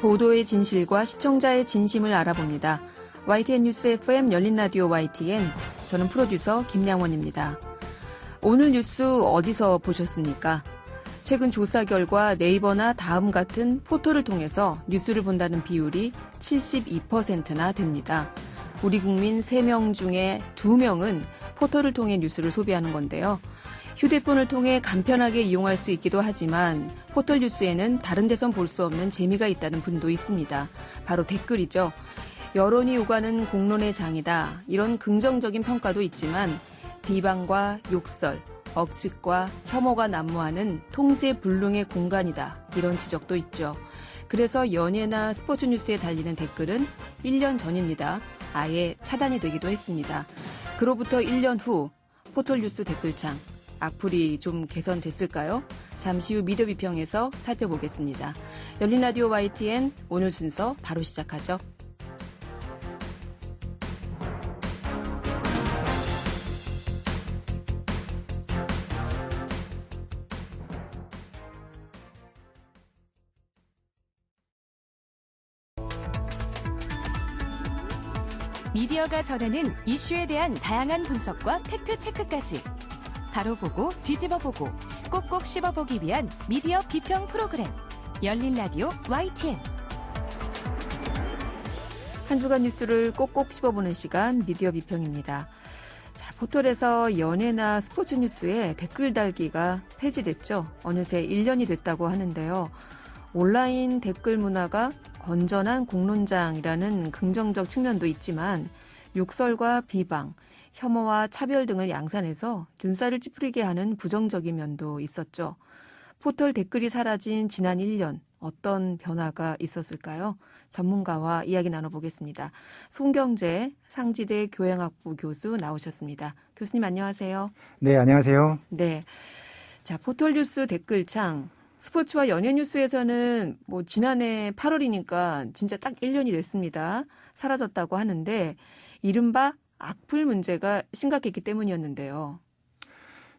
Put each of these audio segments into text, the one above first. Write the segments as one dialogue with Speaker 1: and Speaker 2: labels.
Speaker 1: 보도의 진실과 시청자의 진심을 알아봅니다. YTN 뉴스 FM 열린 라디오 YTN, 저는 프로듀서 김양원입니다. 오늘 뉴스 어디서 보셨습니까? 최근 조사 결과 네이버나 다음 같은 포털을 통해서 뉴스를 본다는 비율이 72%나 됩니다. 우리 국민 3명 중에 2명은 포털을 통해 뉴스를 소비하는 건데요. 휴대폰을 통해 간편하게 이용할 수 있기도 하지만 포털 뉴스에는 다른 데선 볼 수 없는 재미가 있다는 분도 있습니다. 바로 댓글이죠. 여론이 오가는 공론의 장이다. 이런 긍정적인 평가도 있지만 비방과 욕설, 억측과 혐오가 난무하는 통제불능의 공간이다. 이런 지적도 있죠. 그래서 연예나 스포츠 뉴스에 달리는 댓글은 1년 전입니다. 아예 차단이 되기도 했습니다. 그로부터 1년 후 포털 뉴스 댓글창 악플이 좀 개선됐을까요? 잠시 후 미디어 비평에서 살펴보겠습니다. 열린 라디오 YTN 오늘 순서 바로 시작하죠.
Speaker 2: 미디어가 전하는 이슈에 대한 다양한 분석과 팩트체크까지 바로 보고 뒤집어 보고 꼭꼭 씹어보기 위한 미디어 비평 프로그램 열린 라디오 YTN.
Speaker 1: 한 주간 뉴스를 꼭꼭 씹어보는 시간 미디어 비평입니다. 자, 포털에서 연예나 스포츠 뉴스에 댓글 달기가 폐지됐죠. 어느새 1년이 됐다고 하는데요. 온라인 댓글 문화가 건전한 공론장이라는 긍정적 측면도 있지만 욕설과 비방, 혐오와 차별 등을 양산해서 눈살을 찌푸리게 하는 부정적인 면도 있었죠. 포털 댓글이 사라진 지난 1년 어떤 변화가 있었을까요? 전문가와 이야기 나눠보겠습니다. 송경재 상지대 교양학부 교수 나오셨습니다. 교수님 안녕하세요.
Speaker 3: 네, 안녕하세요.
Speaker 1: 네, 자 포털 뉴스 댓글창 스포츠와 연예 뉴스에서는 지난해 8월이니까 진짜 딱 1년이 됐습니다. 사라졌다고 하는데 이른바 악플 문제가 심각했기 때문이었는데요.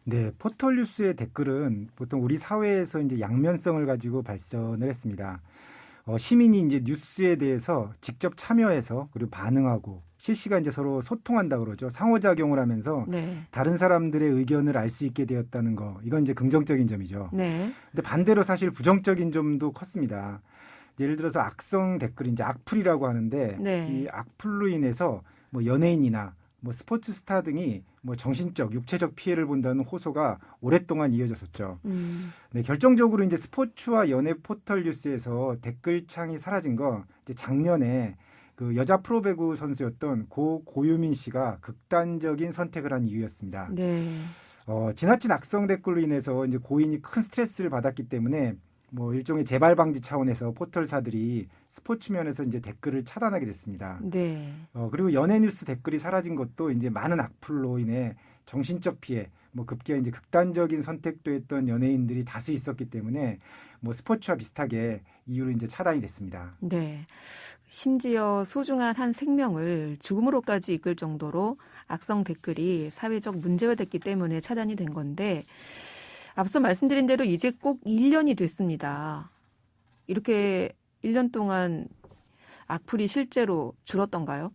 Speaker 3: 네, 포털 뉴스의 댓글은 보통 우리 사회에서 이제 양면성을 가지고 발전을 했습니다. 시민이 이제 뉴스에 대해서 직접 참여해서 그리고 반응하고 실시간 이제 서로 소통한다 그러죠. 상호작용을 하면서
Speaker 1: 네.
Speaker 3: 다른 사람들의 의견을 알 수 있게 되었다는 거. 이건 이제 긍정적인 점이죠.
Speaker 1: 네.
Speaker 3: 근데 반대로 사실 부정적인 점도 컸습니다. 예를 들어서 악성 댓글, 이제 악플이라고 하는데
Speaker 1: 네.
Speaker 3: 이 악플로 인해서 연예인이나 스포츠 스타 등이 정신적, 육체적 피해를 본다는 호소가 오랫동안 이어졌었죠. 네, 결정적으로 이제 스포츠와 연예 포털 뉴스에서 댓글창이 사라진 거 이제 작년에 그 여자 프로배구 선수였던 고유민 씨가 극단적인 선택을 한 이유였습니다.
Speaker 1: 네.
Speaker 3: 지나친 악성 댓글로 인해서 이제 고인이 큰 스트레스를 받았기 때문에 일종의 재발 방지 차원에서 포털사들이 스포츠 면에서 이제 댓글을 차단하게 됐습니다.
Speaker 1: 네.
Speaker 3: 그리고 연예 뉴스 댓글이 사라진 것도 이제 많은 악플로 인해 정신적 피해, 급기야 이제 극단적인 선택도 했던 연예인들이 다수 있었기 때문에 스포츠와 비슷하게 이유로 이제 차단이 됐습니다.
Speaker 1: 네. 심지어 소중한 한 생명을 죽음으로까지 이끌 정도로 악성 댓글이 사회적 문제가 됐기 때문에 차단이 된 건데 앞서 말씀드린 대로 이제 꼭 1년이 됐습니다. 이렇게 1년 동안 악플이 실제로 줄었던가요?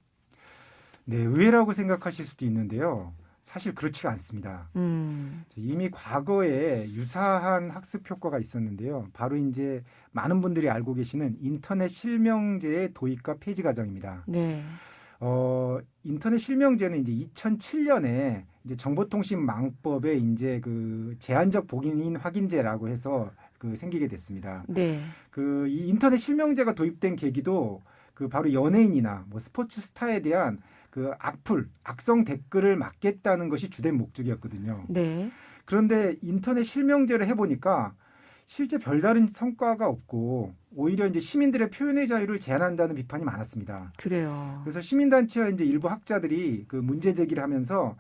Speaker 3: 네, 의외라고 생각하실 수도 있는데요. 사실 그렇지가 않습니다. 이미 과거에 유사한 학습 효과가 있었는데요. 바로 이제 많은 분들이 알고 계시는 인터넷 실명제의 도입과 폐지 과정입니다.
Speaker 1: 네.
Speaker 3: 인터넷 실명제는 이제 2007년에 이제 정보통신망법에 이제 그 제한적 복인 확인제라고 해서 생기게 됐습니다.
Speaker 1: 네.
Speaker 3: 이 인터넷 실명제가 도입된 계기도 바로 연예인이나 스포츠 스타에 대한 악성 댓글을 막겠다는 것이 주된 목적이었거든요.
Speaker 1: 네.
Speaker 3: 그런데 인터넷 실명제를 해보니까 실제 별다른 성과가 없고 오히려 이제 시민들의 표현의 자유를 제한한다는 비판이 많았습니다.
Speaker 1: 그래요.
Speaker 3: 그래서 시민단체와 이제 일부 학자들이 문제 제기를 하면서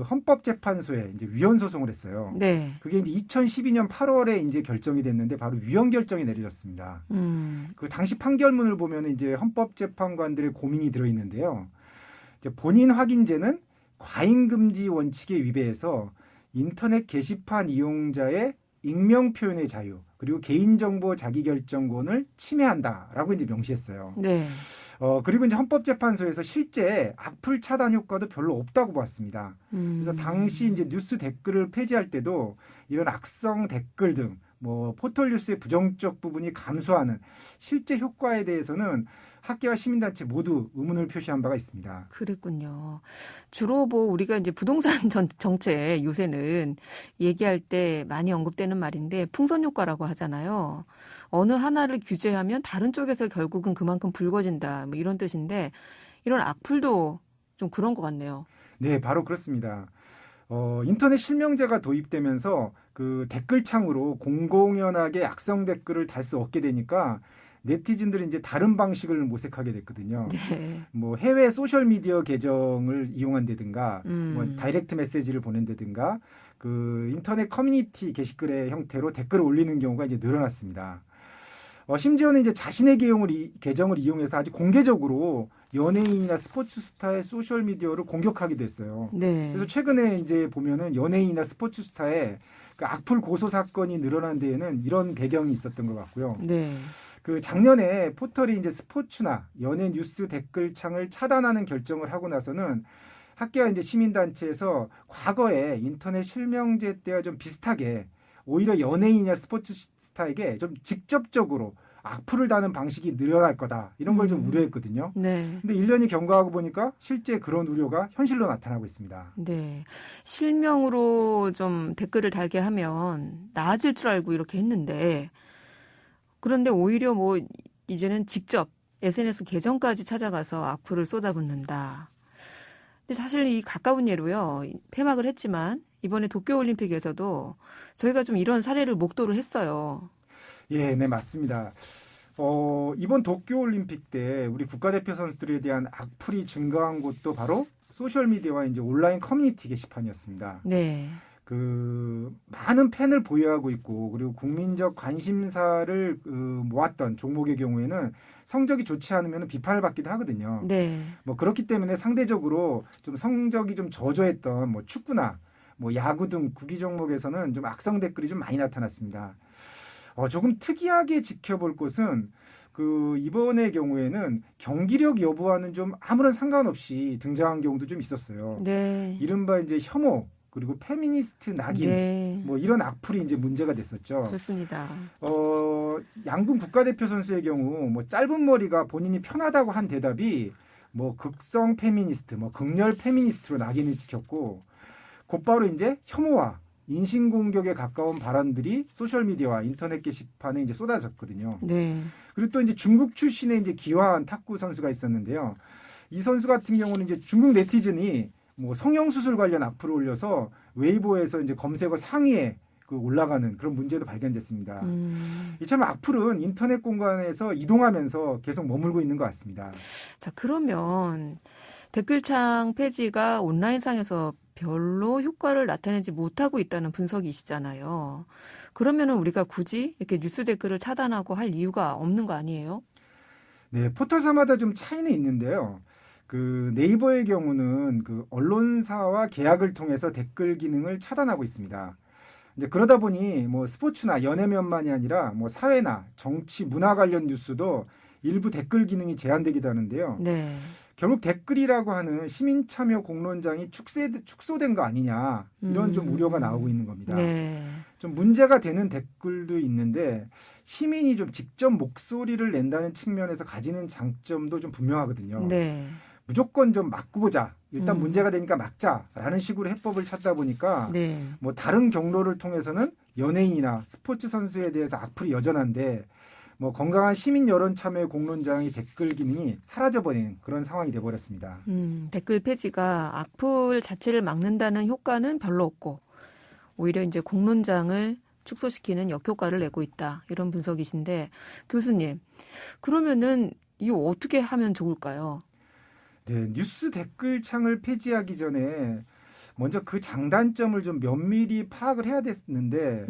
Speaker 3: 헌법재판소에 이제 위헌 소송을 했어요.
Speaker 1: 네.
Speaker 3: 그게 이제 2012년 8월에 이제 결정이 됐는데 바로 위헌 결정이 내려졌습니다. 당시 판결문을 보면 이제 헌법재판관들의 고민이 들어있는데요. 이제 본인 확인제는 과잉금지 원칙에 위배해서 인터넷 게시판 이용자의 익명 표현의 자유, 그리고 개인정보 자기결정권을 침해한다라고 이제 명시했어요.
Speaker 1: 네.
Speaker 3: 그리고 이제 헌법재판소에서 실제 악플 차단 효과도 별로 없다고 봤습니다. 그래서 당시 이제 뉴스 댓글을 폐지할 때도 이런 악성 댓글 등 뭐 포털 뉴스의 부정적 부분이 감소하는 실제 효과에 대해서는 학계와 시민단체 모두 의문을 표시한 바가 있습니다.
Speaker 1: 그랬군요. 주로 뭐 우리가 이제 부동산 정책 요새는 얘기할 때 많이 언급되는 말인데 풍선 효과라고 하잖아요. 어느 하나를 규제하면 다른 쪽에서 결국은 그만큼 불거진다. 뭐 이런 뜻인데 이런 악플도 좀 그런 것 같네요.
Speaker 3: 네, 바로 그렇습니다. 인터넷 실명제가 도입되면서 그 댓글창으로 공공연하게 악성 댓글을 달 수 없게 되니까 네티즌들이 이제 다른 방식을 모색하게 됐거든요.
Speaker 1: 네.
Speaker 3: 뭐 해외 소셜 미디어 계정을 이용한다든가, 뭐 다이렉트 메시지를 보낸다든가, 그 인터넷 커뮤니티 게시글의 형태로 댓글을 올리는 경우가 이제 늘어났습니다. 심지어는 이제 자신의 계정을 이용해서 아주 공개적으로 연예인이나 스포츠 스타의 소셜 미디어를 공격하기도 했어요.
Speaker 1: 네.
Speaker 3: 그래서 최근에 이제 보면은 연예인이나 스포츠 스타의 그 악플 고소 사건이 늘어난 데에는 이런 배경이 있었던 것 같고요.
Speaker 1: 네.
Speaker 3: 그 작년에 포털이 이제 스포츠나 연예 뉴스 댓글창을 차단하는 결정을 하고 나서는 학계와 이제 시민단체에서 과거에 인터넷 실명제 때와 좀 비슷하게 오히려 연예인이나 스포츠 스타에게 좀 직접적으로 악플을 다는 방식이 늘어날 거다. 이런 걸 좀 우려했거든요.
Speaker 1: 네.
Speaker 3: 근데 1년이 경과하고 보니까 실제 그런 우려가 현실로 나타나고 있습니다.
Speaker 1: 네. 실명으로 좀 댓글을 달게 하면 나아질 줄 알고 이렇게 했는데 그런데 오히려 뭐 이제는 직접 SNS 계정까지 찾아가서 악플을 쏟아붓는다. 근데 사실 이 가까운 예로요. 폐막을 했지만 이번에 도쿄올림픽에서도 저희가 좀 이런 사례를 목도를 했어요.
Speaker 3: 예, 네, 맞습니다. 이번 도쿄올림픽 때 우리 국가대표 선수들에 대한 악플이 증가한 곳도 바로 소셜미디어와 이제 온라인 커뮤니티 게시판이었습니다.
Speaker 1: 네.
Speaker 3: 그 많은 팬을 보유하고 있고 그리고 국민적 관심사를 모았던 종목의 경우에는 성적이 좋지 않으면 비판을 받기도 하거든요.
Speaker 1: 네.
Speaker 3: 뭐 그렇기 때문에 상대적으로 좀 성적이 좀 저조했던 뭐 축구나 뭐 야구 등 구기 종목에서는 좀 악성 댓글이 좀 많이 나타났습니다. 조금 특이하게 지켜볼 것은 그 이번의 경우에는 경기력 여부와는 좀 아무런 상관없이 등장한 경우도 좀 있었어요.
Speaker 1: 네.
Speaker 3: 이른바 이제 혐오 그리고 페미니스트 낙인
Speaker 1: 네.
Speaker 3: 뭐 이런 악플이 이제 문제가 됐었죠.
Speaker 1: 그렇습니다.
Speaker 3: 양궁 국가대표 선수의 경우 뭐 짧은 머리가 본인이 편하다고 한 대답이 뭐 극성 페미니스트, 뭐 극렬 페미니스트로 낙인을 찍혔고 곧바로 이제 혐오와 인신공격에 가까운 발언들이 소셜미디어와 인터넷 게시판에 이제 쏟아졌거든요.
Speaker 1: 네.
Speaker 3: 그리고 또 이제 중국 출신의 이제 기화한 탁구 선수가 있었는데요. 이 선수 같은 경우는 이제 중국 네티즌이 뭐 성형수술 관련 악플을 올려서 웨이보에서 이제 검색어 상위에 올라가는 그런 문제도 발견됐습니다. 이처럼 악플은 인터넷 공간에서 이동하면서 계속 머물고 있는 것 같습니다.
Speaker 1: 자, 그러면 댓글창 폐지가 온라인상에서 별로 효과를 나타내지 못하고 있다는 분석이시잖아요. 그러면은 우리가 굳이 이렇게 뉴스 댓글을 차단하고 할 이유가 없는 거 아니에요?
Speaker 3: 네, 포털사마다 좀 차이는 있는데요. 그 네이버의 경우는 그 언론사와 계약을 통해서 댓글 기능을 차단하고 있습니다. 이제 그러다 보니 뭐 스포츠나 연예면만이 아니라 뭐 사회나 정치, 문화 관련 뉴스도 일부 댓글 기능이 제한되기도 하는데요.
Speaker 1: 네.
Speaker 3: 결국 댓글이라고 하는 시민 참여 공론장이 축소된 거 아니냐 이런 좀 우려가 나오고 있는 겁니다.
Speaker 1: 네.
Speaker 3: 좀 문제가 되는 댓글도 있는데 시민이 좀 직접 목소리를 낸다는 측면에서 가지는 장점도 좀 분명하거든요.
Speaker 1: 네.
Speaker 3: 무조건 좀 막고 보자. 일단 문제가 되니까 막자라는 식으로 해법을 찾다 보니까
Speaker 1: 네.
Speaker 3: 뭐 다른 경로를 통해서는 연예인이나 스포츠 선수에 대해서 악플이 여전한데 뭐 건강한 시민 여론 참여의 공론장의 댓글 기능이 사라져버리는 그런 상황이 돼버렸습니다.
Speaker 1: 댓글 폐지가 악플 자체를 막는다는 효과는 별로 없고 오히려 이제 공론장을 축소시키는 역효과를 내고 있다. 이런 분석이신데 교수님, 그러면은 이거 어떻게 하면 좋을까요?
Speaker 3: 네, 뉴스 댓글 창을 폐지하기 전에 먼저 그 장단점을 좀 면밀히 파악을 해야 됐는데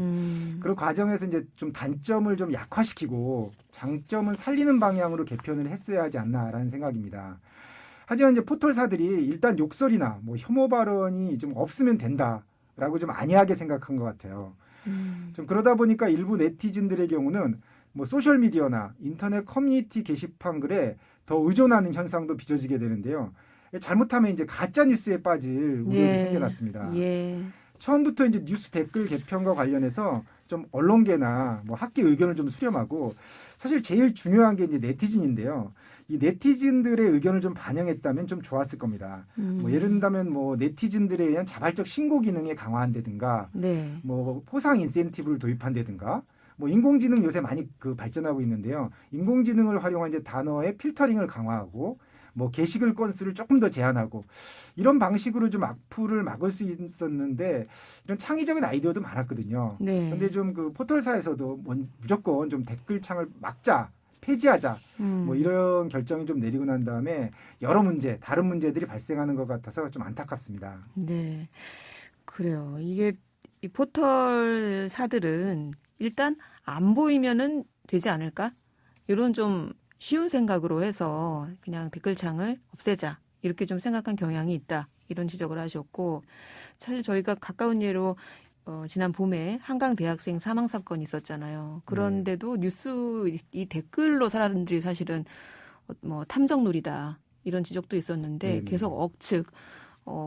Speaker 3: 그 과정에서 이제 좀 단점을 좀 약화시키고 장점은 살리는 방향으로 개편을 했어야 하지 않나라는 생각입니다. 하지만 이제 포털사들이 일단 욕설이나 뭐 혐오 발언이 좀 없으면 된다라고 좀 안이하게 생각한 것 같아요. 좀 그러다 보니까 일부 네티즌들의 경우는 뭐 소셜 미디어나 인터넷 커뮤니티 게시판 글에 더 의존하는 현상도 빚어지게 되는데요. 잘못하면 이제 가짜 뉴스에 빠질 우려도
Speaker 1: 예.
Speaker 3: 생겨났습니다.
Speaker 1: 예.
Speaker 3: 처음부터 이제 뉴스 댓글 개편과 관련해서 좀 언론계나 뭐 학계 의견을 좀 수렴하고 사실 제일 중요한 게 이제 네티즌인데요. 이 네티즌들의 의견을 좀 반영했다면 좀 좋았을 겁니다. 뭐 예를 든다면 뭐 네티즌들에 의한 자발적 신고 기능에 강화한다든가,
Speaker 1: 네.
Speaker 3: 뭐 포상 인센티브를 도입한다든가, 뭐 인공지능 요새 많이 발전하고 있는데요. 인공지능을 활용한 이제 단어의 필터링을 강화하고, 뭐 게시글 건수를 조금 더 제한하고 이런 방식으로 좀 악플을 막을 수 있었는데 이런 창의적인 아이디어도 많았거든요.
Speaker 1: 네.
Speaker 3: 근데 좀 그 포털사에서도 무조건 좀 댓글창을 막자, 폐지하자, 뭐 이런 결정이 좀 내리고 난 다음에 여러 문제, 다른 문제들이 발생하는 것 같아서 좀 안타깝습니다.
Speaker 1: 네. 그래요. 이게 이 포털사들은 일단 안 보이면은 되지 않을까? 이런 좀 쉬운 생각으로 해서 그냥 댓글창을 없애자 이렇게 좀 생각한 경향이 있다 이런 지적을 하셨고 사실 저희가 가까운 예로 지난 봄에 한강 대학생 사망 사건이 있었잖아요. 그런데도 뉴스 이 댓글로 사람들이 사실은 뭐 탐정놀이다 이런 지적도 있었는데
Speaker 3: 네네.
Speaker 1: 계속 억측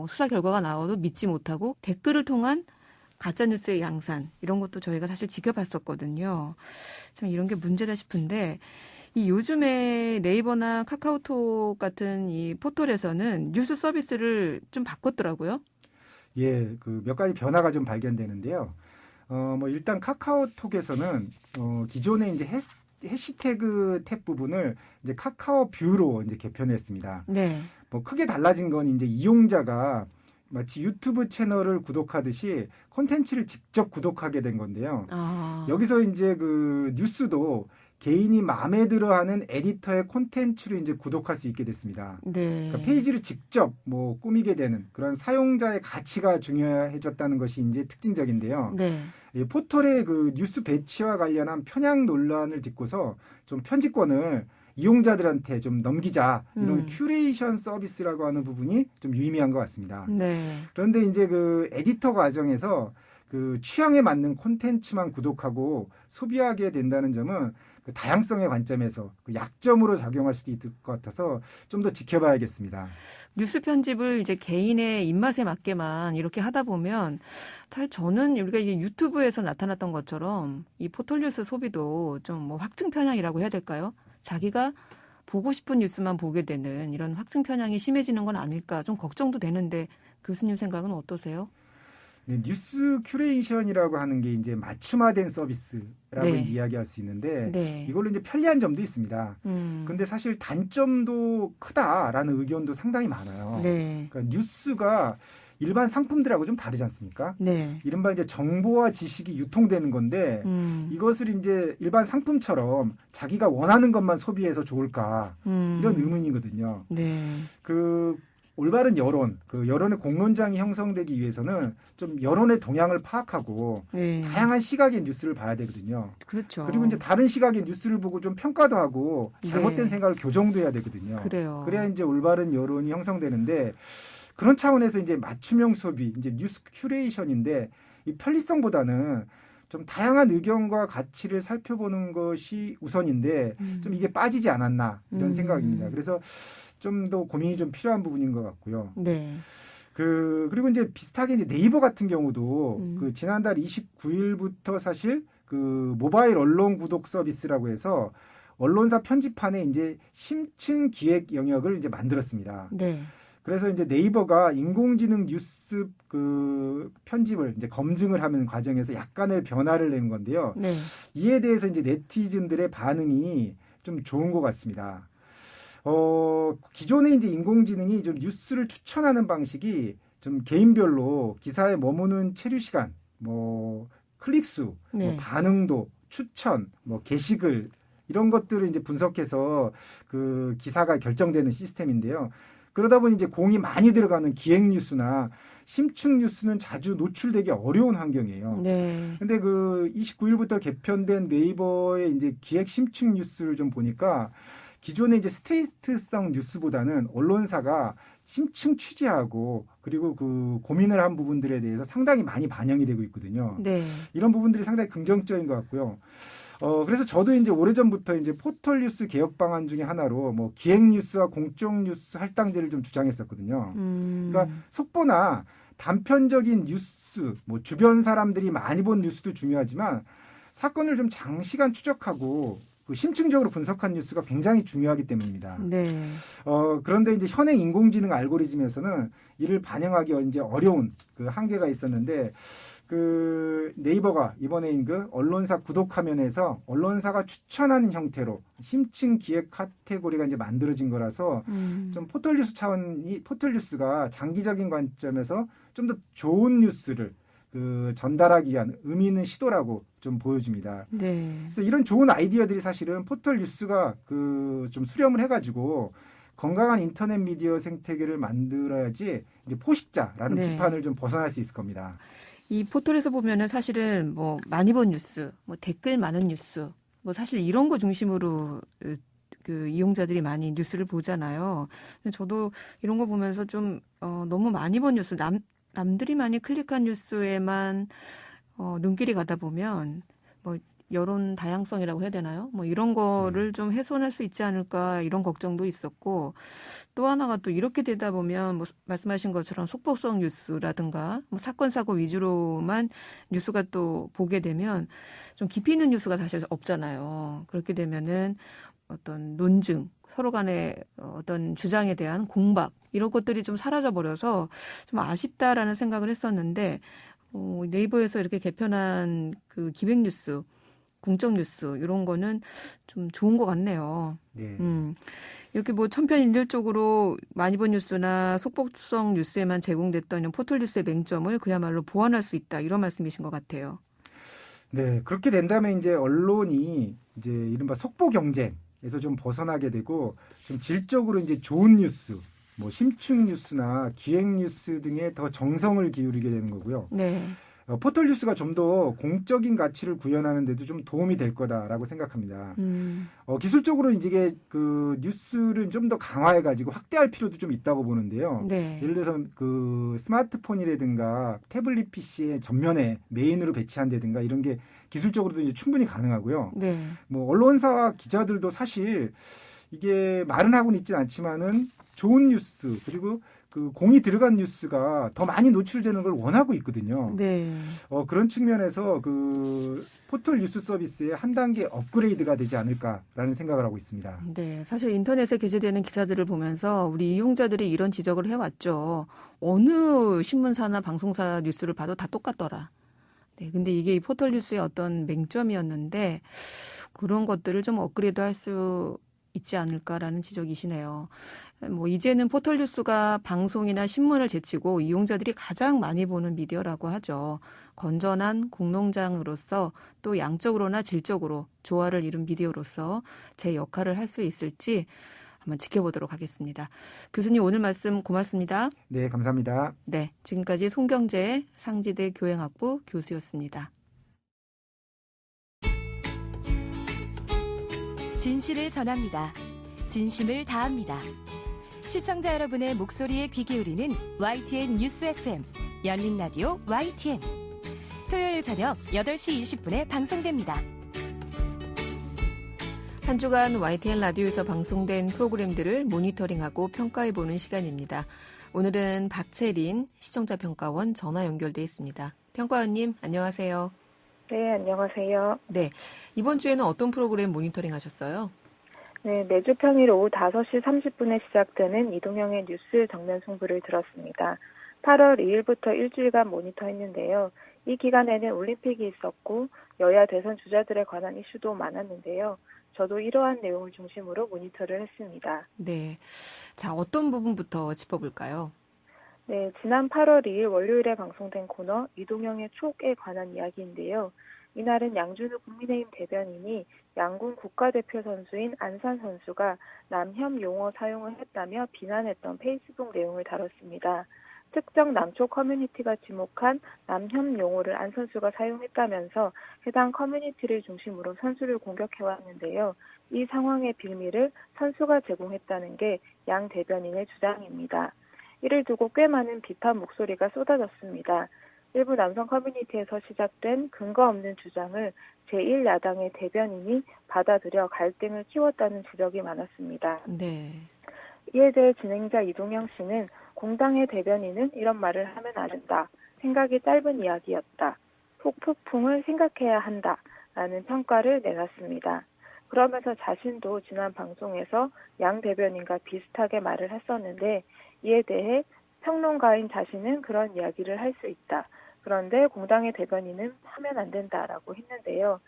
Speaker 1: 수사 결과가 나와도 믿지 못하고 댓글을 통한 가짜 뉴스의 양산 이런 것도 저희가 사실 지켜봤었거든요. 참 이런 게 문제다 싶은데. 이 요즘에 네이버나 카카오톡 같은 이 포털에서는 뉴스 서비스를 좀 바꿨더라고요.
Speaker 3: 예, 그 몇 가지 변화가 좀 발견되는데요. 뭐 일단 카카오톡에서는 기존에 이제 해시태그 탭 부분을 이제 카카오 뷰로 이제 개편했습니다.
Speaker 1: 네.
Speaker 3: 뭐 크게 달라진 건 이제 이용자가 마치 유튜브 채널을 구독하듯이 콘텐츠를 직접 구독하게 된 건데요.
Speaker 1: 아.
Speaker 3: 여기서 이제 그 뉴스도 개인이 마음에 들어하는 에디터의 콘텐츠로 이제 구독할 수 있게 됐습니다.
Speaker 1: 네.
Speaker 3: 그러니까 페이지를 직접 뭐 꾸미게 되는 그런 사용자의 가치가 중요해졌다는 것이 이제 특징적인데요.
Speaker 1: 네.
Speaker 3: 이 포털의 그 뉴스 배치와 관련한 편향 논란을 딛고서 좀 편집권을 이용자들한테 좀 넘기자 이런 큐레이션 서비스라고 하는 부분이 좀 유의미한 것 같습니다.
Speaker 1: 네.
Speaker 3: 그런데 이제 그 에디터 과정에서 그 취향에 맞는 콘텐츠만 구독하고 소비하게 된다는 점은 그 다양성의 관점에서 그 약점으로 작용할 수도 있을 것 같아서 좀 더 지켜봐야겠습니다.
Speaker 1: 뉴스 편집을 이제 개인의 입맛에 맞게만 이렇게 하다 보면 사실 저는 우리가 이게 유튜브에서 나타났던 것처럼 이 포털 뉴스 소비도 좀 뭐 확증 편향이라고 해야 될까요? 자기가 보고 싶은 뉴스만 보게 되는 이런 확증 편향이 심해지는 건 아닐까 좀 걱정도 되는데 교수님 생각은 어떠세요?
Speaker 3: 네, 뉴스 큐레이션이라고 하는 게 이제 맞춤화된 서비스라고
Speaker 1: 네.
Speaker 3: 이제 이야기할 수 있는데
Speaker 1: 네.
Speaker 3: 이걸로 이제 편리한 점도 있습니다. 근데 사실 단점도 크다라는 의견도 상당히 많아요.
Speaker 1: 네.
Speaker 3: 그러니까 뉴스가 일반 상품들하고 좀 다르지 않습니까?
Speaker 1: 네.
Speaker 3: 이른바 이제 정보와 지식이 유통되는 건데 이것을 이제 일반 상품처럼 자기가 원하는 것만 소비해서 좋을까 이런 의문이거든요.
Speaker 1: 네.
Speaker 3: 그 올바른 여론, 그 여론의 공론장이 형성되기 위해서는 좀 여론의 동향을 파악하고
Speaker 1: 네.
Speaker 3: 다양한 시각의 뉴스를 봐야 되거든요.
Speaker 1: 그렇죠.
Speaker 3: 그리고 이제 다른 시각의 뉴스를 보고 좀 평가도 하고 잘못된
Speaker 1: 네.
Speaker 3: 생각을 교정도 해야 되거든요.
Speaker 1: 그래요.
Speaker 3: 그래야 이제 올바른 여론이 형성되는데 그런 차원에서 이제 맞춤형 소비, 이제 뉴스 큐레이션인데 이 편리성보다는 좀 다양한 의견과 가치를 살펴보는 것이 우선인데 좀 이게 빠지지 않았나 이런 생각입니다. 그래서 좀 더 고민이 좀 필요한 부분인 것 같고요.
Speaker 1: 네.
Speaker 3: 그리고 이제 비슷하게 이제 네이버 같은 경우도 그 지난달 29일부터 사실 그 모바일 언론 구독 서비스라고 해서 언론사 편집판에 이제 심층 기획 영역을 이제 만들었습니다.
Speaker 1: 네.
Speaker 3: 그래서 이제 네이버가 인공지능 뉴스 그 편집을 이제 검증을 하는 과정에서 약간의 변화를 내는 건데요.
Speaker 1: 네.
Speaker 3: 이에 대해서 이제 네티즌들의 반응이 좀 좋은 것 같습니다. 기존에 이제 인공지능이 좀 뉴스를 추천하는 방식이 좀 개인별로 기사에 머무는 체류 시간, 뭐 클릭수,
Speaker 1: 네.
Speaker 3: 뭐 반응도, 추천, 뭐 게시글 이런 것들을 이제 분석해서 그 기사가 결정되는 시스템인데요. 그러다 보니 이제 공이 많이 들어가는 기획 뉴스나 심층 뉴스는 자주 노출되기 어려운 환경이에요.
Speaker 1: 네.
Speaker 3: 근데 그 29일부터 개편된 네이버의 이제 기획 심층 뉴스를 좀 보니까 기존의 이제 스트레이트성 뉴스보다는 언론사가 심층 취재하고 그리고 그 고민을 한 부분들에 대해서 상당히 많이 반영이 되고 있거든요.
Speaker 1: 네.
Speaker 3: 이런 부분들이 상당히 긍정적인 것 같고요. 그래서 저도 이제 오래전부터 이제 포털 뉴스 개혁 방안 중에 하나로 뭐 기획 뉴스와 공적 뉴스 할당제를 좀 주장했었거든요. 그러니까 속보나 단편적인 뉴스, 뭐 주변 사람들이 많이 본 뉴스도 중요하지만 사건을 좀 장시간 추적하고 그 심층적으로 분석한 뉴스가 굉장히 중요하기 때문입니다.
Speaker 1: 네.
Speaker 3: 그런데 이제 현행 인공지능 알고리즘에서는 이를 반영하기 이제 어려운 그 한계가 있었는데 그 네이버가 이번에 그 언론사 구독 화면에서 언론사가 추천하는 형태로 심층 기획 카테고리가 이제 만들어진 거라서 좀 포털 뉴스가 장기적인 관점에서 좀 더 좋은 뉴스를 그 전달하기 위한 의미 있는 시도라고 좀 보여집니다.
Speaker 1: 네.
Speaker 3: 그래서 이런 좋은 아이디어들이 사실은 포털 뉴스가 그 좀 수렴을 해가지고 건강한 인터넷 미디어 생태계를 만들어야지 이제 포식자라는
Speaker 1: 네.
Speaker 3: 비판을 좀 벗어날 수 있을 겁니다.
Speaker 1: 이 포털에서 보면은 사실은 뭐 많이 본 뉴스, 뭐 댓글 많은 뉴스, 뭐 사실 이런 거 중심으로 그 이용자들이 많이 뉴스를 보잖아요. 근데 저도 이런 거 보면서 좀 너무 많이 본 뉴스, 남들이 많이 클릭한 뉴스에만 눈길이 가다 보면 뭐 여론 다양성이라고 해야 되나요? 뭐 이런 거를 좀 훼손할 수 있지 않을까 이런 걱정도 있었고 또 하나가 또 이렇게 되다 보면 뭐 말씀하신 것처럼 속보성 뉴스라든가 뭐 사건 사고 위주로만 뉴스가 또 보게 되면 좀 깊이 있는 뉴스가 사실 없잖아요. 그렇게 되면은 어떤 논증 서로 간의 어떤 주장에 대한 공박 이런 것들이 좀 사라져 버려서 좀 아쉽다라는 생각을 했었는데 네이버에서 이렇게 개편한 그 기획 뉴스 공적 뉴스 이런 거는 좀 좋은 것 같네요.
Speaker 3: 네.
Speaker 1: 이렇게 뭐 천편일률적으로 많이 본 뉴스나 속보성 뉴스에만 제공됐던 이런 포털 뉴스의 맹점을 그야말로 보완할 수 있다 이런 말씀이신 것 같아요.
Speaker 3: 네, 그렇게 된다면 이제 언론이 이제 이른바 속보 경쟁에서 좀 벗어나게 되고 좀 질적으로 이제 좋은 뉴스, 뭐 심층 뉴스나 기획 뉴스 등에 더 정성을 기울이게 되는 거고요.
Speaker 1: 네.
Speaker 3: 포털 뉴스가 좀 더 공적인 가치를 구현하는 데도 좀 도움이 될 거다라고 생각합니다. 기술적으로 이제 그 뉴스를 좀 더 강화해가지고 확대할 필요도 좀 있다고 보는데요.
Speaker 1: 네.
Speaker 3: 예를 들어서 그 스마트폰이라든가 태블릿 PC의 전면에 메인으로 배치한다든가 이런 게 기술적으로도 이제 충분히 가능하고요.
Speaker 1: 네.
Speaker 3: 뭐 언론사와 기자들도 사실 이게 말은 하고는 있진 않지만은 좋은 뉴스 그리고 그 공이 들어간 뉴스가 더 많이 노출되는 걸 원하고 있거든요.
Speaker 1: 네.
Speaker 3: 그런 측면에서 그 포털 뉴스 서비스의 한 단계 업그레이드가 되지 않을까라는 생각을 하고 있습니다.
Speaker 1: 네. 사실 인터넷에 게재되는 기사들을 보면서 우리 이용자들이 이런 지적을 해왔죠. 어느 신문사나 방송사 뉴스를 봐도 다 똑같더라. 네. 근데 이게 이 포털 뉴스의 어떤 맹점이었는데 그런 것들을 좀 업그레이드 할 수 있지 않을까라는 지적이시네요. 뭐 이제는 포털 뉴스가 방송이나 신문을 제치고 이용자들이 가장 많이 보는 미디어라고 하죠. 건전한 공론장으로서 또 양적으로나 질적으로 조화를 이룬 미디어로서 제 역할을 할 수 있을지 한번 지켜보도록 하겠습니다. 교수님 오늘 말씀 고맙습니다.
Speaker 3: 네, 감사합니다.
Speaker 1: 네, 지금까지 송경재 상지대 교양학부 교수였습니다.
Speaker 2: 진실을 전합니다. 진심을 다합니다. 시청자 여러분의 목소리에 귀 기울이는 YTN 뉴스 FM 열린 라디오 YTN 토요일 저녁 8시 20분에 방송됩니다.
Speaker 1: 한 주간 YTN 라디오에서 방송된 프로그램들을 모니터링하고 평가해보는 시간입니다. 오늘은 박채린 시청자평가원 전화 연결돼 있습니다. 평가원님 안녕하세요.
Speaker 4: 네, 안녕하세요.
Speaker 1: 네, 이번 주에는 어떤 프로그램 모니터링 하셨어요?
Speaker 4: 네, 매주 평일 오후 5시 30분에 시작되는 이동형의 뉴스 정면 승부를 들었습니다. 8월 2일부터 일주일간 모니터했는데요. 이 기간에는 올림픽이 있었고 여야 대선 주자들에 관한 이슈도 많았는데요. 저도 이러한 내용을 중심으로 모니터를 했습니다.
Speaker 1: 네, 자 어떤 부분부터 짚어볼까요?
Speaker 4: 네, 지난 8월 2일 월요일에 방송된 코너 이동형의 촉에 관한 이야기인데요. 이날은 양준우 국민의힘 대변인이 양궁 국가대표 선수인 안산 선수가 남혐 용어 사용을 했다며 비난했던 페이스북 내용을 다뤘습니다. 특정 남초 커뮤니티가 지목한 남혐 용어를 안 선수가 사용했다면서 해당 커뮤니티를 중심으로 선수를 공격해왔는데요. 이 상황의 빌미를 선수가 제공했다는 게 양 대변인의 주장입니다. 이를 두고 꽤 많은 비판 목소리가 쏟아졌습니다. 일부 남성 커뮤니티에서 시작된 근거 없는 주장을 제1야당의 대변인이 받아들여 갈등을 키웠다는 지적이 많았습니다.
Speaker 1: 네.
Speaker 4: 이에 대해 진행자 이동영 씨는 공당의 대변인은 이런 말을 하면 안 된다. 생각이 짧은 이야기였다. 폭풍을 생각해야 한다. 라는 평가를 내놨습니다. 그러면서 자신도 지난 방송에서 양 대변인과 비슷하게 말을 했었는데 이에 대해 평론가인 자신은 그런 이야기를 할 수 있다. 그런데 공당의 대변인은 하면 안 된다라고 했는데요.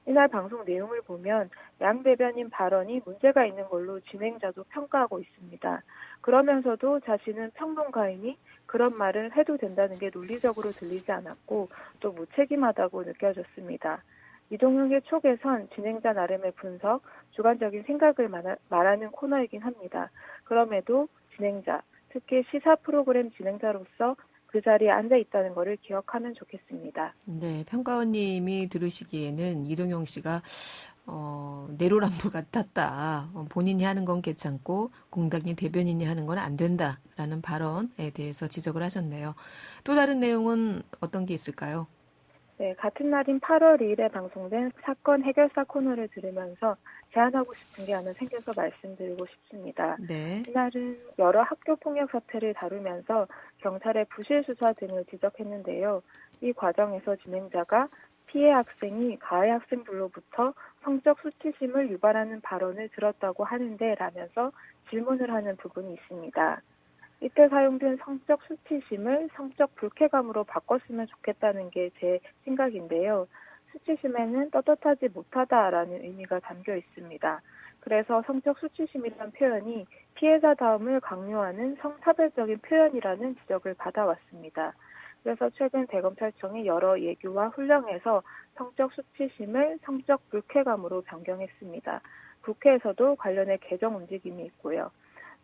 Speaker 4: 이날 방송 내용을 보면 양 대변인 발언이 문제가 있는 걸로 진행자도 평가하고 있습니다. 그러면서도 자신은 평론가이니 그런 말을 해도 된다는 게 논리적으로 들리지 않았고 또 무책임하다고 느껴졌습니다. 이동형의 촉에선 진행자 나름의 분석, 주관적인 생각을 말하는 코너이긴 합니다. 그럼에도 진행자, 특히 시사 프로그램 진행자로서 그 자리에 앉아 있다는 것을 기억하면 좋겠습니다.
Speaker 1: 네, 평가원님이 들으시기에는 이동영 씨가 내로남불 같았다. 본인이 하는 건 괜찮고 공당의 대변인이 하는 건 안 된다라는 발언에 대해서 지적을 하셨네요. 또 다른 내용은 어떤 게 있을까요?
Speaker 4: 네, 같은 날인 8월 2일에 방송된 사건 해결사 코너를 들으면서 제안하고 싶은 게 하나 생겨서 말씀드리고 싶습니다.
Speaker 1: 네.
Speaker 4: 이날은 여러 학교 폭력 사태를 다루면서 경찰의 부실 수사 등을 지적했는데요. 이 과정에서 진행자가 피해 학생이 가해 학생들로부터 성적 수치심을 유발하는 발언을 들었다고 하는데 라면서 질문을 하는 부분이 있습니다. 이때 사용된 성적 수치심을 성적 불쾌감으로 바꿨으면 좋겠다는 게 제 생각인데요. 수치심에는 떳떳하지 못하다라는 의미가 담겨 있습니다. 그래서 성적 수치심이라는 표현이 피해자다움을 강요하는 성차별적인 표현이라는 지적을 받아왔습니다. 그래서 최근 대검찰청이 여러 예규와 훈령에서 성적 수치심을 성적 불쾌감으로 변경했습니다. 국회에서도 관련해 개정 움직임이 있고요.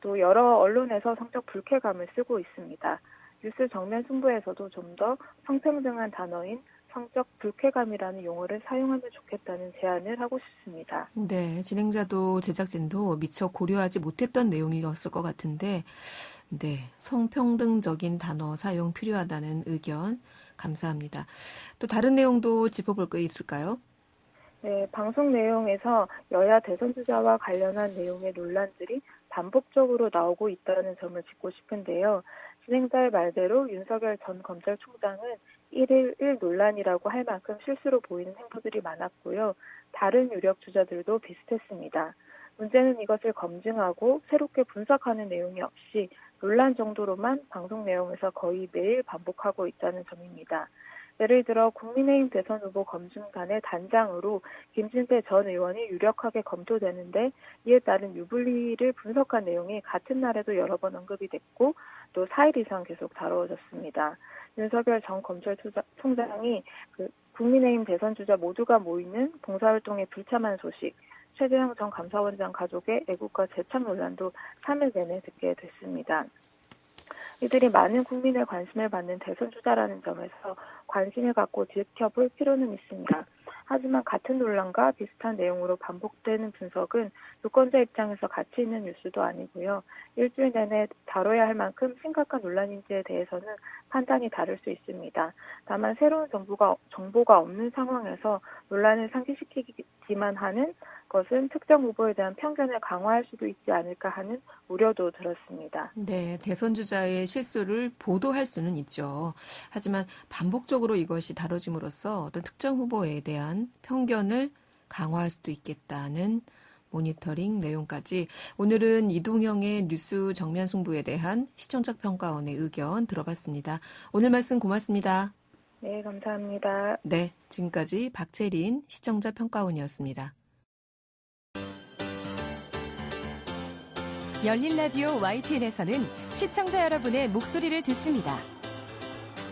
Speaker 4: 또 여러 언론에서 성적 불쾌감을 쓰고 있습니다. 뉴스 정면 승부에서도 좀 더 성평등한 단어인 성적 불쾌감이라는 용어를 사용하면 좋겠다는 제안을 하고 싶습니다.
Speaker 1: 네, 진행자도 제작진도 미처 고려하지 못했던 내용이었을 것 같은데, 네, 성평등적인 단어 사용 필요하다는 의견 감사합니다. 또 다른 내용도 짚어볼 거 있을까요?
Speaker 4: 네, 방송 내용에서 여야 대선 주자와 관련한 내용의 논란들이 반복적으로 나오고 있다는 점을 짚고 싶은데요. 진행자의 말대로 윤석열 전 검찰총장은 1일1 논란이라고 할 만큼 실수로 보이는 행보들이 많았고요. 다른 유력 주자들도 비슷했습니다. 문제는 이것을 검증하고 새롭게 분석하는 내용이 없이 논란 정도로만 방송 내용에서 거의 매일 반복하고 있다는 점입니다. 예를 들어 국민의힘 대선 후보 검증단의 단장으로 김진태 전 의원이 유력하게 검토되는데 이에 따른 유불리를 분석한 내용이 같은 날에도 여러 번 언급이 됐고 또 4일 이상 계속 다뤄졌습니다. 윤석열 전 검찰총장이 국민의힘 대선 주자 모두가 모이는 봉사활동에 불참한 소식, 최재형 전 감사원장 가족의 애국가 재창 논란도 3일 내내 듣게 됐습니다. 이들이 많은 국민의 관심을 받는 대선 주자라는 점에서 관심을 갖고 지켜볼 필요는 있습니다. 하지만 같은 논란과 비슷한 내용으로 반복되는 분석은 유권자 입장에서 가치 있는 뉴스도 아니고요. 일주일 내내 다뤄야 할 만큼 심각한 논란인지에 대해서는 판단이 다를 수 있습니다. 다만 새로운 정보가 없는 상황에서 논란을 상기시키기만 하는 것은 특정 후보에 대한 편견을 강화할 수도 있지 않을까 하는 우려도 들었습니다.
Speaker 1: 네, 대선 주자의 실수를 보도할 수는 있죠. 하지만 반복적으로 이것이 다뤄짐으로써 어떤 특정 후보에 대한 편견을 강화할 수도 있겠다는 모니터링 내용까지 오늘은 이동형의 뉴스 정면 승부에 대한 시청자 평가원의 의견 들어봤습니다. 오늘 말씀 고맙습니다.
Speaker 4: 네, 감사합니다.
Speaker 1: 네, 지금까지 박채린 시청자 평가원이었습니다.
Speaker 2: 열린 라디오 YTN에서는 시청자 여러분의 목소리를 듣습니다.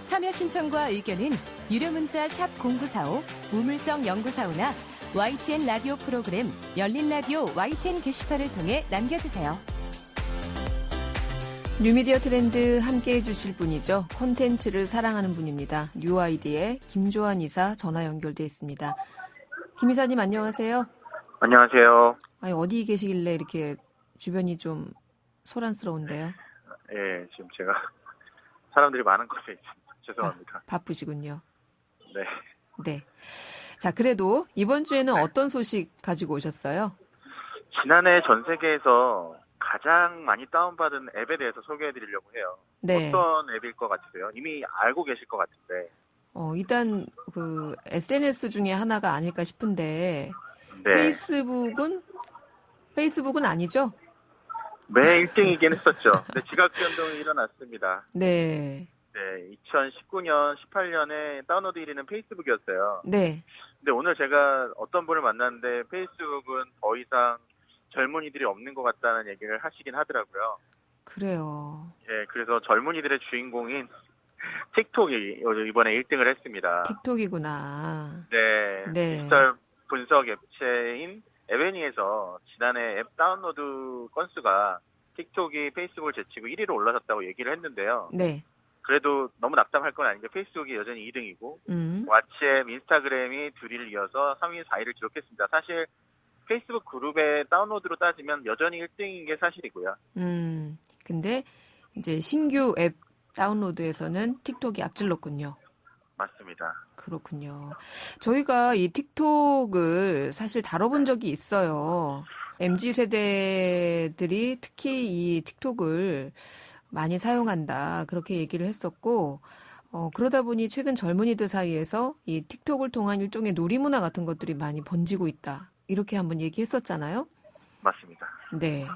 Speaker 2: 참여 신청과 의견은 유료 문자 샵 0945, 우물정 0945나 YTN 라디오 프로그램 열린 라디오 YTN 게시판을 통해 남겨주세요.
Speaker 1: 뉴미디어 트렌드 함께해 주실 분이죠. 콘텐츠를 사랑하는 분입니다. 뉴아이디의 김조한 이사 전화 연결돼 있습니다. 김 이사님 안녕하세요.
Speaker 5: 안녕하세요.
Speaker 1: 아니, 어디 계시길래 이렇게 주변이 좀 소란스러운데요?
Speaker 5: 예, 지금 제가 사람들이 많은 곳에 있습니다. 죄송합니다.
Speaker 1: 바쁘시군요.
Speaker 5: 네.
Speaker 1: 네. 자, 그래도 이번 주에는 어떤 소식 가지고 오셨어요?
Speaker 5: 지난해 전 세계에서 가장 많이 다운받은 앱에 대해서 소개해드리려고 해요.
Speaker 1: 네.
Speaker 5: 어떤 앱일 것 같으세요? 이미 알고 계실 것 같은데.
Speaker 1: 일단 그 SNS 중에 하나가 아닐까 싶은데
Speaker 5: 네.
Speaker 1: 페이스북은 아니죠?
Speaker 5: 매 1등이긴 했었죠. 근데 지각 변동이 일어났습니다.
Speaker 1: 네.
Speaker 5: 네, 2019년, 18년에 다운로드 1위는 페이스북이었어요.
Speaker 1: 네.
Speaker 5: 근데 오늘 제가 어떤 분을 만났는데 페이스북은 더 이상 젊은이들이 없는 것 같다는 얘기를 하시긴 하더라고요.
Speaker 1: 그래요.
Speaker 5: 예, 그래서 젊은이들의 주인공인 틱톡이 이번에 1등을 했습니다.
Speaker 1: 틱톡이구나.
Speaker 5: 네,
Speaker 1: 네.
Speaker 5: 디지털 분석 앱체인 에베니에서 지난해 앱 다운로드 건수가 틱톡이 페이스북을 제치고 1위로 올라섰다고 얘기를 했는데요.
Speaker 1: 네.
Speaker 5: 그래도 너무 낙담할 건 아닌 게 페이스북이 여전히 2등이고 왓츠앱, 인스타그램이 2위를 이어서 3위, 4위를 기록했습니다. 사실 페이스북 그룹의 다운로드로 따지면 여전히 1등인 게 사실이고요.
Speaker 1: 근데 이제 신규 앱 다운로드에서는 틱톡이 앞질렀군요.
Speaker 5: 맞습니다.
Speaker 1: 그렇군요. 저희가 이 틱톡을 사실 다뤄본 적이 있어요. MZ 세대들이 특히 이 틱톡을 많이 사용한다. 그렇게 얘기를 했었고, 그러다 보니 최근 젊은이들 사이에서 이 틱톡을 통한 일종의 놀이문화 같은 것들이 많이 번지고 있다. 이렇게 한번 얘기했었잖아요.
Speaker 5: 맞습니다.
Speaker 1: 네.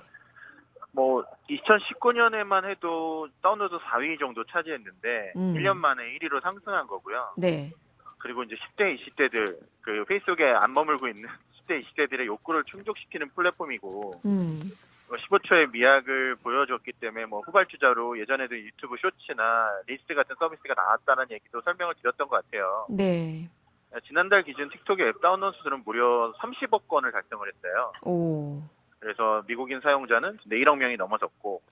Speaker 5: 2019년에만 해도 다운로드 4위 정도 차지했는데 1년 만에 1위로 상승한 거고요.
Speaker 1: 네.
Speaker 5: 그리고 이제 10대, 20대들 그 페이스북에 안 머물고 있는 10대, 20대들의 욕구를 충족시키는 플랫폼이고 15초의 미학을 보여줬기 때문에 후발주자로 예전에도 유튜브 쇼츠나 리스트 같은 서비스가 나왔다는 얘기도 설명을 드렸던 것 같아요.
Speaker 1: 네.
Speaker 5: 지난달 기준 틱톡의 앱 다운로드 수는 무려 30억 건을 달성을 했어요.
Speaker 1: 오.
Speaker 5: 그래서 미국인 사용자는 1억 명이 넘어섰고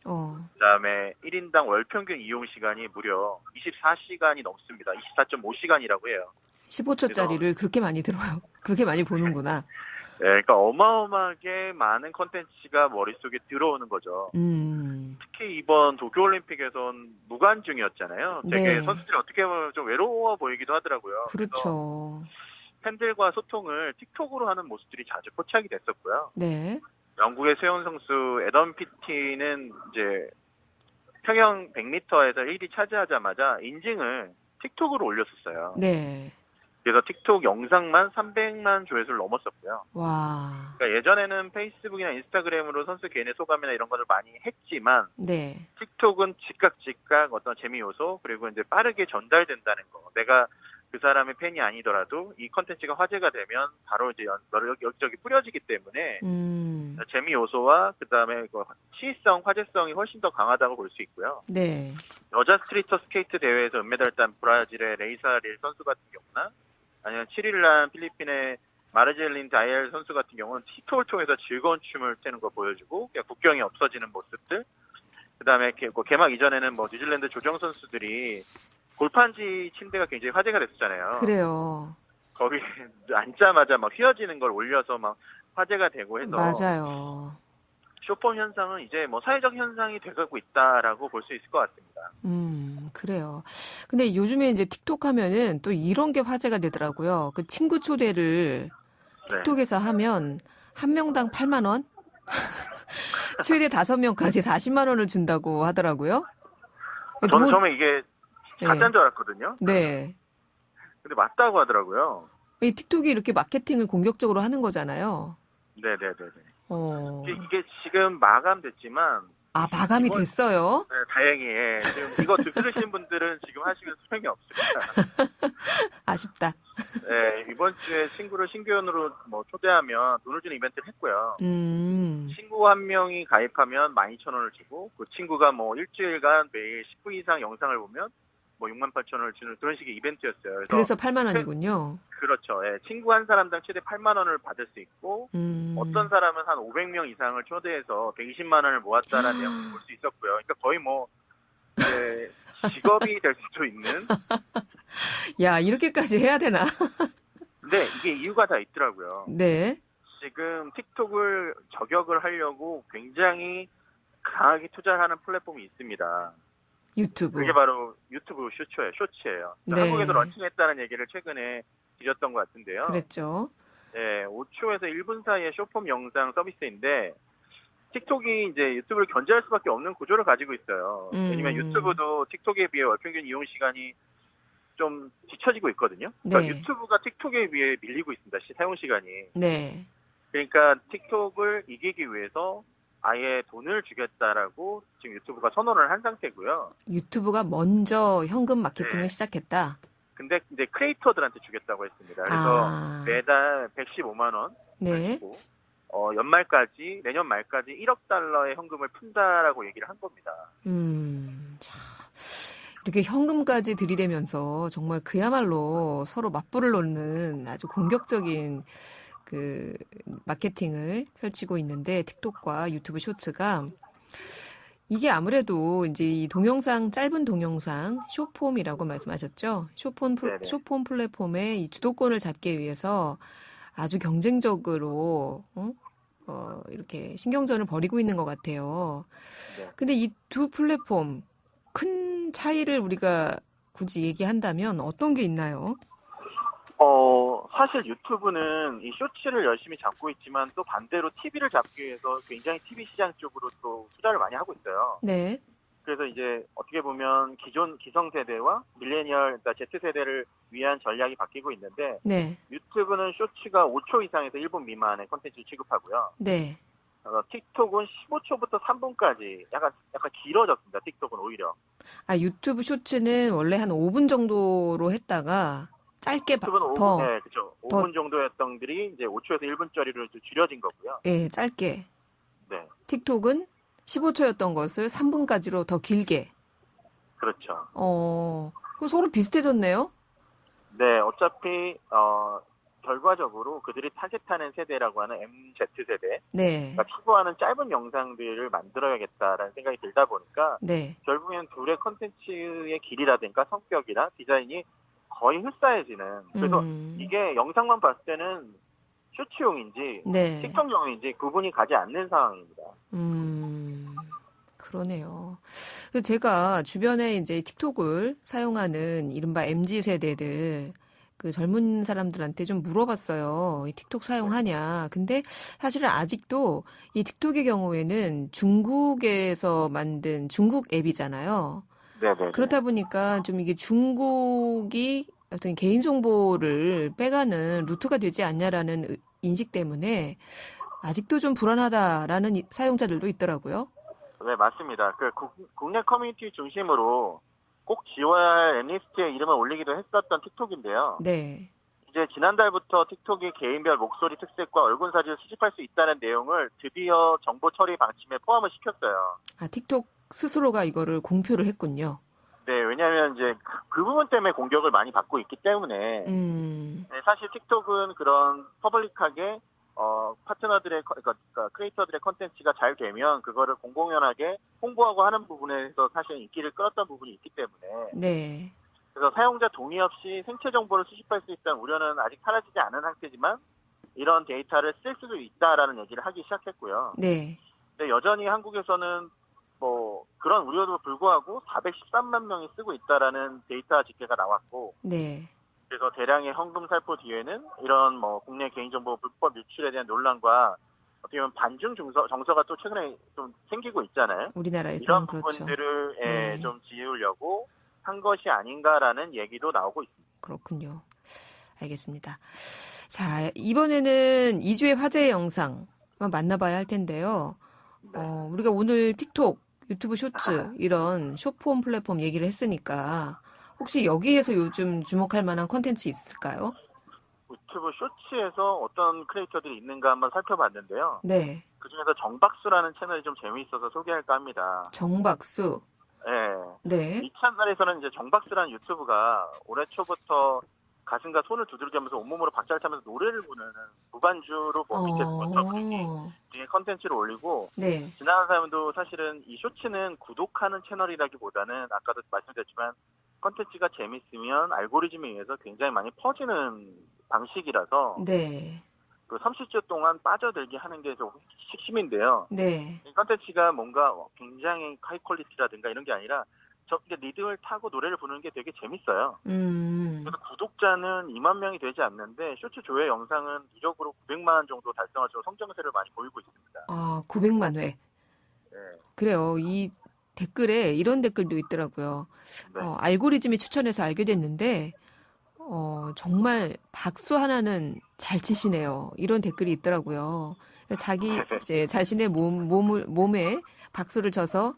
Speaker 5: 그다음에 1인당 월 평균 이용 시간이 무려 24시간이 넘습니다. 24.5시간이라고 해요.
Speaker 1: 15초짜리를 그렇게 많이 들어요. 그렇게 많이 보는구나.
Speaker 5: 네, 그러니까 어마어마하게 많은 콘텐츠가 머릿속에 들어오는 거죠. 특히 이번 도쿄올림픽에선 무관중이었잖아요. 되게
Speaker 1: 네.
Speaker 5: 선수들이 어떻게 보면 좀 외로워 보이기도 하더라고요.
Speaker 1: 그렇죠.
Speaker 5: 팬들과 소통을 틱톡으로 하는 모습들이 자주 포착이 됐었고요.
Speaker 1: 네.
Speaker 5: 영국의 수영 선수 에던 피티는 이제 평영 100m에서 1위 차지하자마자 인증을 틱톡으로 올렸었어요.
Speaker 1: 네.
Speaker 5: 그래서 틱톡 영상만 300만 조회수를 넘었었고요.
Speaker 1: 와.
Speaker 5: 그러니까 예전에는 페이스북이나 인스타그램으로 선수 개인의 소감이나 이런 것을 많이 했지만
Speaker 1: 네.
Speaker 5: 틱톡은 즉각 어떤 재미 요소 그리고 이제 빠르게 전달된다는 거. 내가 그 사람의 팬이 아니더라도 이 컨텐츠가 화제가 되면 바로 이제 여기저기 뿌려지기 때문에 재미 요소와 그다음에 시의성, 화제성이 훨씬 더 강하다고 볼 수 있고요.
Speaker 1: 네.
Speaker 5: 여자 스트리트 스케이트 대회에서 은메달을 딴 브라질의 레이사릴 선수 같은 경우나 아니면 7일날 필리핀의 마르젤린 다이엘 선수 같은 경우는 틱톡을 통해서 즐거운 춤을 추는 거 보여주고 국경이 없어지는 모습들. 그다음에 개막 이전에는 뉴질랜드 조정 선수들이 골판지 침대가 굉장히 화제가 됐었잖아요.
Speaker 1: 그래요.
Speaker 5: 거기 앉자마자 휘어지는 걸 올려서 화제가 되고 해서
Speaker 1: 맞아요.
Speaker 5: 쇼폼 현상은 이제 사회적 현상이 되고 있다라고 볼 수 있을 것 같습니다.
Speaker 1: 그래요. 근데 요즘에 이제 틱톡 하면은 또 이런 게 화제가 되더라고요. 그 친구 초대를 틱톡에서 하면 한 명당 8만 원? 최대 5명까지 40만 원을 준다고 하더라고요.
Speaker 5: 저는 처음에 이게 가짜인 줄 알았거든요.
Speaker 1: 네.
Speaker 5: 근데 맞다고 하더라고요.
Speaker 1: 이 틱톡이 이렇게 마케팅을 공격적으로 하는 거잖아요.
Speaker 5: 네네네네.
Speaker 1: 어.
Speaker 5: 이게 지금 마감됐지만.
Speaker 1: 아, 마감이 됐어요?
Speaker 5: 네, 다행히. 예. 지금 이거 들으신 분들은 지금 하시면 소용이 없습니다.
Speaker 1: 아쉽다.
Speaker 5: 네, 이번 주에 친구를 신규연으로 초대하면 돈을 주는 이벤트를 했고요. 친구 한 명이 가입하면 12,000원을 주고, 그 친구가 일주일간 매일 10분 이상 영상을 보면 68,000원을 주는 그런 식의 이벤트였어요.
Speaker 1: 그래서 8만 원이군요.
Speaker 5: 그렇죠. 예, 친구 한 사람당 최대 8만 원을 받을 수 있고 어떤 사람은 한 500명 이상을 초대해서 120만 원을 모았다는 내용을 볼 수 있었고요. 그러니까 거의 이제 직업이 될 수도 있는.
Speaker 1: 야, 이렇게까지 해야 되나?
Speaker 5: 근데 이게 이유가 다 있더라고요.
Speaker 1: 네.
Speaker 5: 지금 틱톡을 저격을 하려고 굉장히 강하게 투자하는 플랫폼이 있습니다.
Speaker 1: 유튜브.
Speaker 5: 그게 바로 유튜브 쇼츠예요.
Speaker 1: 네.
Speaker 5: 한국에도 런칭했다는 얘기를 최근에 드렸던 것 같은데요.
Speaker 1: 그랬죠.
Speaker 5: 네, 5초에서 1분 사이의 쇼폼 영상 서비스인데 틱톡이 이제 유튜브를 견제할 수밖에 없는 구조를 가지고 있어요. 왜냐면 유튜브도 틱톡에 비해 월평균 이용 시간이 좀 뒤처지고 있거든요. 그러니까
Speaker 1: 네.
Speaker 5: 유튜브가 틱톡에 비해 밀리고 있습니다. 사용 시간이.
Speaker 1: 네.
Speaker 5: 그러니까 틱톡을 이기기 위해서 아예 돈을 주겠다라고 지금 유튜브가 선언을 한 상태고요.
Speaker 1: 유튜브가 먼저 현금 마케팅을
Speaker 5: 네.
Speaker 1: 시작했다.
Speaker 5: 근데 이제 크리에이터들한테 주겠다고 했습니다. 그래서 매달 115만 원
Speaker 1: 네.
Speaker 5: 가지고 내년 말까지 1억 달러의 현금을 푼다라고 얘기를 한 겁니다.
Speaker 1: 자, 이렇게 현금까지 들이대면서 정말 그야말로 서로 맞불을 놓는 아주 공격적인 그 마케팅을 펼치고 있는데 틱톡과 유튜브 쇼츠가 이게 아무래도 이제 이 동영상 짧은 동영상 숏폼이라고 말씀하셨죠. 숏폼 플랫폼의 이 주도권을 잡기 위해서 아주 경쟁적으로 이렇게 신경전을 벌이고 있는 것 같아요.
Speaker 5: 네.
Speaker 1: 근데 이 두 플랫폼 큰 차이를 우리가 굳이 얘기한다면 어떤 게 있나요?
Speaker 5: 사실 유튜브는 이 쇼츠를 열심히 잡고 있지만 또 반대로 TV를 잡기 위해서 굉장히 TV 시장 쪽으로 또 투자를 많이 하고 있어요.
Speaker 1: 네.
Speaker 5: 그래서 이제 어떻게 보면 기존 기성세대와 밀레니얼, 그러니까 Z세대를 위한 전략이 바뀌고 있는데
Speaker 1: 네.
Speaker 5: 유튜브는 쇼츠가 5초 이상에서 1분 미만의 콘텐츠를 취급하고요.
Speaker 1: 네.
Speaker 5: 틱톡은 15초부터 3분까지 약간 길어졌습니다. 틱톡은 오히려.
Speaker 1: 유튜브 쇼츠는 원래 한 5분 정도로 했다가 짧게
Speaker 5: 유튜브는
Speaker 1: 더
Speaker 5: 5분, 네, 그렇죠. 5분 정도였던 들이 이제 5초에서 1분짜리로 줄여진 거고요.
Speaker 1: 예, 짧게.
Speaker 5: 네.
Speaker 1: 틱톡은 15초였던 것을 3분까지로 더 길게.
Speaker 5: 그렇죠.
Speaker 1: 그럼 서로 비슷해졌네요?
Speaker 5: 네, 어차피 결과적으로 그들이 타겟하는 세대라고 하는 MZ세대,
Speaker 1: 네.
Speaker 5: 그러니까 추구하는 짧은 영상들을 만들어야겠다라는 생각이 들다 보니까
Speaker 1: 네.
Speaker 5: 결국엔 둘의 콘텐츠의 길이라든가 성격이나 디자인이 거의 흡사해지는. 그래서 이게 영상만 봤을 때는 쇼츠용인지
Speaker 1: 네.
Speaker 5: 틱톡용인지 구분이 가지 않는 상황입니다.
Speaker 1: 그러네요. 제가 주변에 이제 틱톡을 사용하는 이른바 MZ 세대들, 그 젊은 사람들한테 좀 물어봤어요. 이 틱톡 사용하냐. 근데 사실은 아직도 이 틱톡의 경우에는 중국에서 만든 중국 앱이잖아요.
Speaker 5: 네네.
Speaker 1: 그렇다 보니까 좀 이게 중국이 어떤 개인정보를 빼가는 루트가 되지 않냐라는 인식 때문에 아직도 좀 불안하다라는 사용자들도 있더라고요.
Speaker 5: 네, 맞습니다. 국내 커뮤니티 중심으로 꼭 지워야 할 애니스트의 이름을 올리기도 했었던 틱톡인데요.
Speaker 1: 네.
Speaker 5: 이제 지난달부터 틱톡이 개인별 목소리 특색과 얼굴 사진을 수집할 수 있다는 내용을 드디어 정보 처리 방침에 포함을 시켰어요.
Speaker 1: 틱톡 스스로가 이거를 공표를 했군요.
Speaker 5: 네, 왜냐하면 이제 그 부분 때문에 공격을 많이 받고 있기 때문에 네, 사실 틱톡은 그런 퍼블릭하게 파트너들의 그러니까 크리에이터들의 컨텐츠가 잘 되면 그거를 공공연하게 홍보하고 하는 부분에서 사실 인기를 끌었던 부분이 있기 때문에
Speaker 1: 네.
Speaker 5: 그래서 사용자 동의 없이 생체 정보를 수집할 수 있다는 우려는 아직 사라지지 않은 상태지만 이런 데이터를 쓸 수도 있다라는 얘기를 하기 시작했고요.
Speaker 1: 네.
Speaker 5: 근데 여전히 한국에서는 그런 우려도 불구하고 413만 명이 쓰고 있다라는 데이터 집계가 나왔고,
Speaker 1: 네.
Speaker 5: 그래서 대량의 현금 살포 뒤에는 이런 국내 개인정보 불법 유출에 대한 논란과 어떻게 보면 반중 정서가 또 최근에 좀 생기고 있잖아요.
Speaker 1: 우리나라에서는
Speaker 5: 이런
Speaker 1: 그렇죠.
Speaker 5: 부분들을
Speaker 1: 네.
Speaker 5: 좀 지우려고 한 것이 아닌가라는 얘기도 나오고 있습니다.
Speaker 1: 그렇군요. 알겠습니다. 자, 이번에는 2주의 화제의 영상 만나봐야 할 텐데요.
Speaker 5: 네.
Speaker 1: 우리가 오늘 틱톡, 유튜브 쇼츠 이런 숏폼 플랫폼 얘기를 했으니까 혹시 여기에서 요즘 주목할 만한 콘텐츠 있을까요?
Speaker 5: 유튜브 쇼츠에서 어떤 크리에이터들이 있는가 한번 살펴봤는데요.
Speaker 1: 네.
Speaker 5: 그중에서 정박수라는 채널이 좀 재미있어서 소개할까 합니다.
Speaker 1: 정박수.
Speaker 5: 네. 이 채널에서는 이제 정박수라는 유튜브가 올해 초부터 가슴과 손을 두들기면서 온몸으로 박자를 차면서 노래를 부르는 무반주로 BTS부터 등의 컨텐츠를 올리고
Speaker 1: 네.
Speaker 5: 지나간 사람도 사실은 이 쇼츠는 구독하는 채널이라기보다는 아까도 말씀드렸지만 컨텐츠가 재밌으면 알고리즘에 의해서 굉장히 많이 퍼지는 방식이라서
Speaker 1: 네.
Speaker 5: 그 30초 동안 빠져들게 하는 게 좀 핵심인데요.
Speaker 1: 네.
Speaker 5: 이 컨텐츠가 뭔가 굉장히 하이 퀄리티라든가 이런 게 아니라 리듬을 타고 노래를 부르는 게 되게 재밌어요. 그래서 구독자는 2만 명이 되지 않는데 쇼츠 조회 영상은 누적으로 900만 정도 달성할 정도로 성장세를 많이 보이고 있습니다.
Speaker 1: 아, 900만 회.
Speaker 5: 네.
Speaker 1: 그래요. 이 댓글에 이런 댓글도 있더라고요.
Speaker 5: 네.
Speaker 1: 알고리즘이 추천해서 알게 됐는데 정말 박수 하나는 잘 치시네요. 이런 댓글이 있더라고요. 자기 이제 자신의 몸에 박수를 쳐서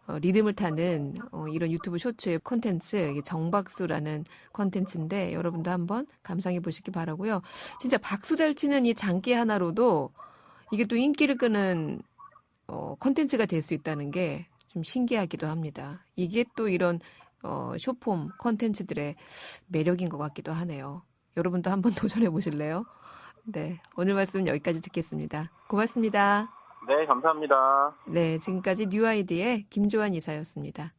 Speaker 1: 리듬을 타는 이런 유튜브 쇼츠의 콘텐츠, 정박수라는 콘텐츠인데 여러분도 한번 감상해 보시기 바라고요. 진짜 박수 잘 치는 이 장기 하나로도 이게 또 인기를 끄는 콘텐츠가 될 수 있다는 게 좀 신기하기도 합니다. 이게 또 이런 숏폼 콘텐츠들의 매력인 것 같기도 하네요. 여러분도 한번 도전해 보실래요? 네, 오늘 말씀 여기까지 듣겠습니다. 고맙습니다.
Speaker 5: 네, 감사합니다.
Speaker 1: 네, 지금까지 뉴아이디의 김조한 이사였습니다.